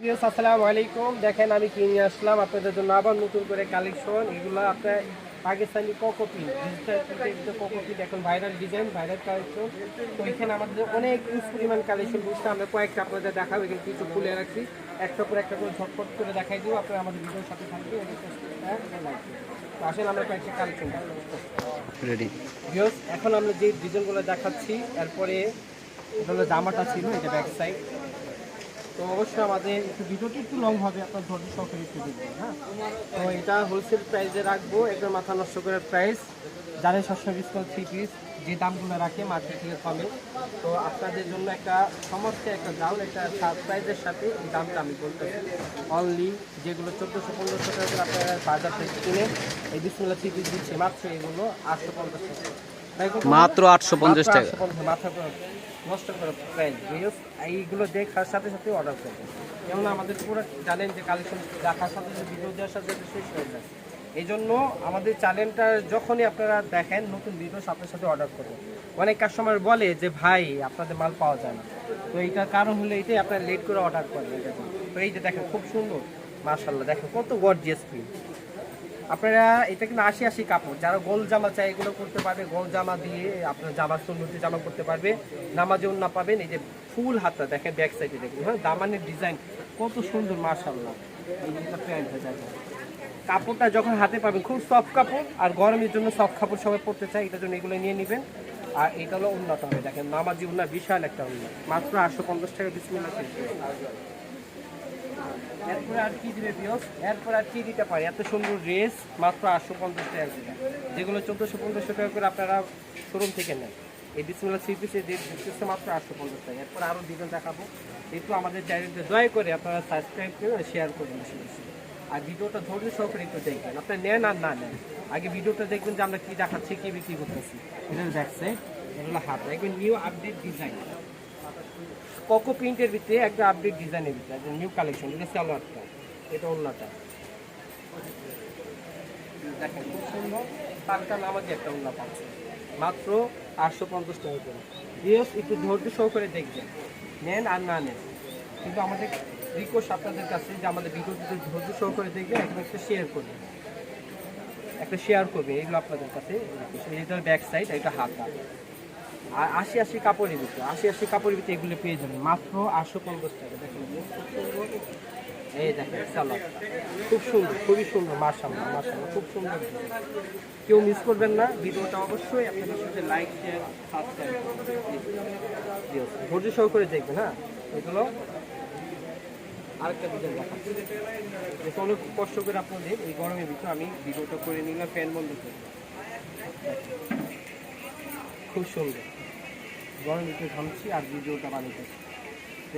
আসসালামু আলাইকুম। দেখেন আমি কি নিয়ে আসলাম আপনাদের জন্য আবার নতুন করে কালেকশন। এগুলো আপনার পাকিস্তানি কোকো প্রিন্ট, ডিজিটাল প্রিন্টের কোকো প্রিন্ট এখন ভাইরাল ডিজাইন, ভাইরাল কালেকশন। তো এখানে আমাদের অনেক ইউজ পরিমাণ কালেকশন বুঝতে আমরা কয়েকটা আপনাদের দেখাবো। এখানে কিছু খুলে রাখছি, একটা পর একটা করে ঝটপট করে দেখাই দিব। আপনারা আমাদের ভিডিওর সাথে থাকবে, তো আসলে আমরা কয়েকটা কালেকশন রেডি। এখন আমরা যে ডিজাইনগুলো দেখাচ্ছি, এরপরে এটা হলো জামাটা ছিল, এটা ব্যাক সাইড। তো অবশ্যই আমাদের একটু ভিডিওটি একটু লং হবে, আপনার ধৈর্য সহকারে একটু দেখবেন। হ্যাঁ, তো এটা হোলসেল প্রাইসে রাখবো, একদম মাথা নষ্ট করার প্রাইস। যারা সবসময় ডিসকাউন্ট 3 পিস যে দামগুলো রাখে মার্কেট থেকে কমে, তো আপনাদের জন্য একটা সমস্ত একটা দাম, একটা সারপ্রাইজের সাথে এই দামটা আমি বলতেছি। অনলি যেগুলো 1400-1500 টাকা করে আপনারা বাজার থেকে কিনে এই বিসমিল্লাহ 3 পিস দিচ্ছে, মাত্র এগুলো 850 টাকা, মাত্র 850 টাকা। মাথা নষ্ট করার প্রাইস। এইগুলো দেখার সাথে সাথে অর্ডার করবেন, যেমন আমাদের পুরো জানেন যে কালেকশন দেখার সাথে সাথে ভিডিও দেওয়ার সাথে সাথে শেষ হয়ে যায়। এই জন্য আমাদের চ্যানেলটা যখনই আপনারা দেখেন নতুন ভিডিও সাথে সাথে অর্ডার করবেন। অনেক কাস্টমার বলে যে ভাই আপনাদের মাল পাওয়া যায় না, তো এইটার কারণ হলো এইটাই, আপনারা লেট করে অর্ডার করেন। এটা তো এই যে দেখেন খুব সুন্দর, মাশাআল্লাহ, দেখেন কত গর্জিয়াস প্রিন্ট। আপনারা এটা কিন্তু 80 কাপড়, যারা গোল জামা চাই এগুলো করতে পারবে। গোল জামা দিয়ে আপনার জামার সুন্দরী জামা করতে পারবে, নামাজে ওন্না পাবেন। এই যে ফুল হাতটা দেখেন, ব্যাক সাইডে দেখুন, হ্যাঁ, দামানের ডিজাইন কত সুন্দর, মাশাআল্লাহ। এই যে প্যান্ট হয়ে যায়, কাপড়টা যখন হাতে পাবেন খুব সফট কাপড়, আর গরমের জন্য সফট কাপড় সবাই পরতে চায়, এটার জন্য এগুলো নিয়ে নেবেন। আর এটা হলো উন্নত হবে, দেখেন নামাজি উন্না, বিশাল একটা উন্নত, মাত্র 850 টাকা বিসমিল্লাহ। এরপরে আর কি দিবে বিয়স, এরপর আর কি দিতে পারে, এত সুন্দর ড্রেস মাত্র 850 টাকা, যেগুলো 1400-1500 টাকা করে আপনারা শোরুম থেকে নেন। এই বিসমিল্লাহ 3 পিসের রেট দিচ্ছে মাত্র 850 টাকা। এরপর আরও ডিজাইন দেখাবো, একটু আমাদের চ্যানেলটা দয়া করে আপনারা সাবস্ক্রাইব করে শেয়ার করবেন বেশি বেশি, আর ভিডিওটা ধৈর্য সহকারে একটু দেখবেন। আপনারা নেন আর না নেন, আগে ভিডিওটা দেখবেন যে আমরা কী দেখাচ্ছি, কী বিক্রি করতেছি। এটা দেখছে, এটা হলো হাত, একবার নিউ আপডেট ডিজাইন কোকো প্রিন্টের ভিতরে, একটা আপডেট ডিজাইনের ভিতরে একটা নিউ কালেকশন। এটা সালোয়ারটা, এটা ওন্নাটা দেখেন খুব সুন্দর, পাঁচটা নামাজি একটা ওন্না পাচ্ছে মাত্র 850 টাকা করে। দিয়েস একটু ধৈর্য সহকারে দেখবেন, নেন আর না নেন, কিন্তু আমাদের রিকোয়েস্ট আপনাদের কাছে যে আমাদের ভিডিওটি ধৈর্য সহকারে দেখবেন, একদম একটা শেয়ার করবেন, এগুলো আপনাদের কাছে। এটা ব্যাক সাইড, এটা হাতা, আর 80 কাপড়ের ভিতরে, 80 কাপড়ের ভিতরে এগুলো পেয়ে যাবেন মাত্র 850 টাকা। দেখেন এই দেখেন সালোয়ারটা খুব সুন্দর, খুবই সুন্দর, মাশাআল্লাহ মাশাআল্লাহ, খুব সুন্দর। কেউ মিস করবেন না ভিডিওটা, অবশ্যই আপনাদের সাথে লাইক শেয়ার সাবস্ক্রাইব ধৈর্য সহকারে দেখবেন। হ্যাঁ, এগুলো আরেকটা ডিজাইন দেখাচ্ছি, যেটা অনেক কষ্ট করে আপনাদের এই গরমের ভিতরে আমি ভিডিওটা করে নিলাম ফ্যান বন্ধ করে। খুব সুন্দর, গরম একটু ঘামছি আর ভিডিওটা বানিয়েছি। তো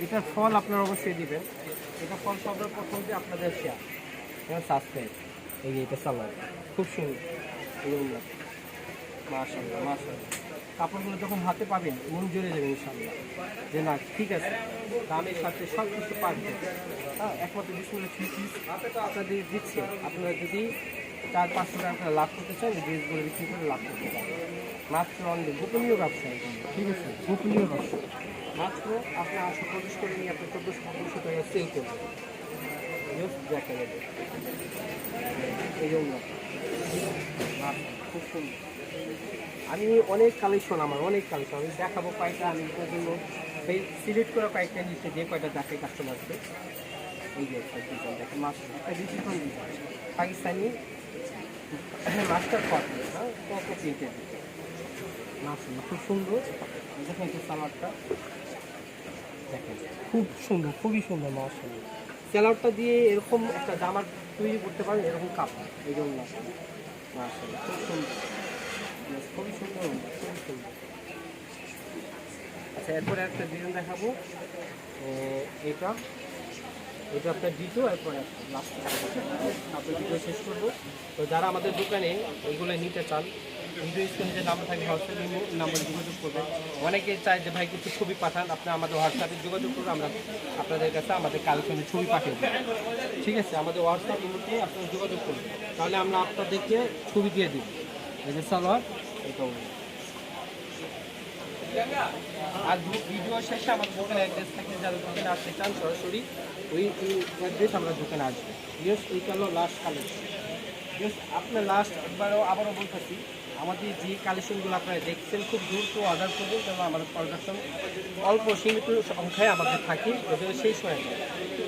এটার ফল আপনারা অবশ্যই দিবেন, এটা ফল সবার প্রথম যে আপনাদের শেয়ার এবং সাবস্ক্রাইব। এই যে এটা সালোয়ার খুব সুন্দর, এইগুলো মাশাআল্লাহ মাশাআল্লাহ। কাপড়গুলো যখন হাতে পাবেন মন জুড়ে যাবে ইনশাআল্লাহ, যে না ঠিক আছে, দামের সাথে সব কিছু পারবে। হ্যাঁ, একমাত্র বিসমিল্লাহ 3 পিস আপনাদের দিচ্ছে। আপনারা যদি 400-500 টাকা আপনারা লাভ করতে চান, এই ড্রেসগুলো বিক্রি করে লাভ করতে পারেন। মাত্র অনলি গোপনীয় ব্যবসা, ঠিক আছে, গোপনীয় ব্যবসা। মাত্র আপনি 850 করে নিয়ে আপনি 1400-1500 টাকা সেল করবেন। দেখা যাবে এই জন্য খুব সুন্দর। আমি অনেক কালেকশন, আমার অনেক কালেকশন আমি দেখাবো কয়েকটা, আমি এটার জন্য সেই সিলেক্ট করা কয়েকটা নিচে যে কয়টা দেখে কাস্টমারকে। এই যে দেখেন ডিজিটাল পাকিস্তানি মাস্টার কট, হ্যাঁ, কোকো প্রিন্টের মাশাআল্লাহ খুব সুন্দর। দেখেন একটু সালোয়ারটা দেখেন খুব সুন্দর, খুবই সুন্দর মাশাআল্লাহ। সালোয়ারটা দিয়ে এরকম একটা জামা তৈরি করতে পারেন, এরকম কাপড়, এই জন্য মাশাআল্লাহ খুব সুন্দর, খুবই সুন্দর, খুবই সুন্দর। আচ্ছা, এরপরে একটা ডিজাইন দেখাবো, এটা আপনার ডিটো, এরপরে লাস্ট আপনার ভিডিও শেষ করবো। তো যারা আমাদের দোকানে এগুলো নিতে চান, ভিডিও স্ক্রিনে যে নাম্বার থাকে হোয়াটসঅ্যাপ নাম্বারে যোগাযোগ করবেন। অনেকে চায় যে ভাই কিছু ছবি পাঠান, আপনি আমাদের হোয়াটসঅ্যাপে যোগাযোগ করবেন, আমরা আপনাদের কাছে আমাদের কালেকশনের ছবি পাঠিয়ে দেবো। ঠিক আছে, আমাদের হোয়াটসঅ্যাপ ইমেতে আপনারা যোগাযোগ করবেন, তাহলে আমরা আপনাদেরকে ছবি দিয়ে দিব। এই যে সালোয়ার, এটা আর ভিডিও শেষে আমার দোকানে অ্যাড্রেস থাকে, যারা দোকানে আসতে চান সরাসরি ওই অ্যাড্রেস আমরা দোকানে আসবো। ইয়েস, এইটা হলো লাস্ট কালেকশন। ইয়েস, আপনার লাস্ট আবারও বলতেছি, আমাদের যে কালেকশনগুলো আপনারা দেখছেন খুব দ্রুত অর্ডার করবেন, যেন আমাদের প্রোডাকশন অল্প সীমিত সংখ্যায় আমাদের থাকে, ওদের সেই সময়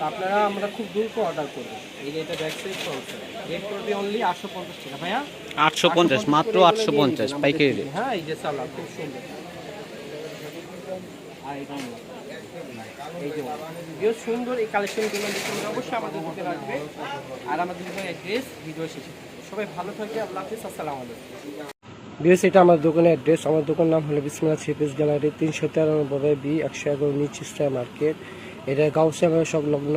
আপনারা আমরা খুব দ্রুত অর্ডার করবেন। এই যে এটা দেখছেন চলছে, রেট করবে অনলি 850 টাকা ভাইয়া। 850, মাত্র 850 পাইকারি রেট। হ্যাঁ, এই যে চালা খুব সুন্দর। আর এটা এই যে বেশ সুন্দর এই কালেকশনগুলো দেখতে অবশ্যই আমাদের দোকানে আসবে। আর আমাদের দোকানের অ্যাড্রেস ভিডিও শেষে। সবাই ভালো থাকে, আল্লাহ হাফিজ, আসসালামু আলাইকুম। বিএস, এটা আমার দোকানের অ্যাড্রেস। আমার দোকানের নাম হলো বিসমিল্লাহ থ্রি পিস গ্যালারি, 393 বি 111 নিচ স্টার মার্কেট। এটা গাউসিয়া সংলগ্ন।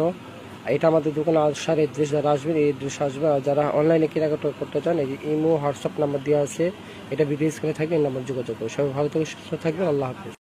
এটা আমাদের দোকানে আসার অ্যাড্রেস, যারা আসবেন এই অ্যাড্রেস আসবে। আর যারা অনলাইনে কেনাকাটা করতে চান, এই ইমো হোয়াটসঅ্যাপ নাম্বার দেওয়া আছে, এটা ভিডিও স্ক্রিনে থাকবে, এই নাম্বার যোগাযোগ করুন। সবাই ভালো থেকে সুস্থ থাকবেন, আল্লাহ হাফিজ।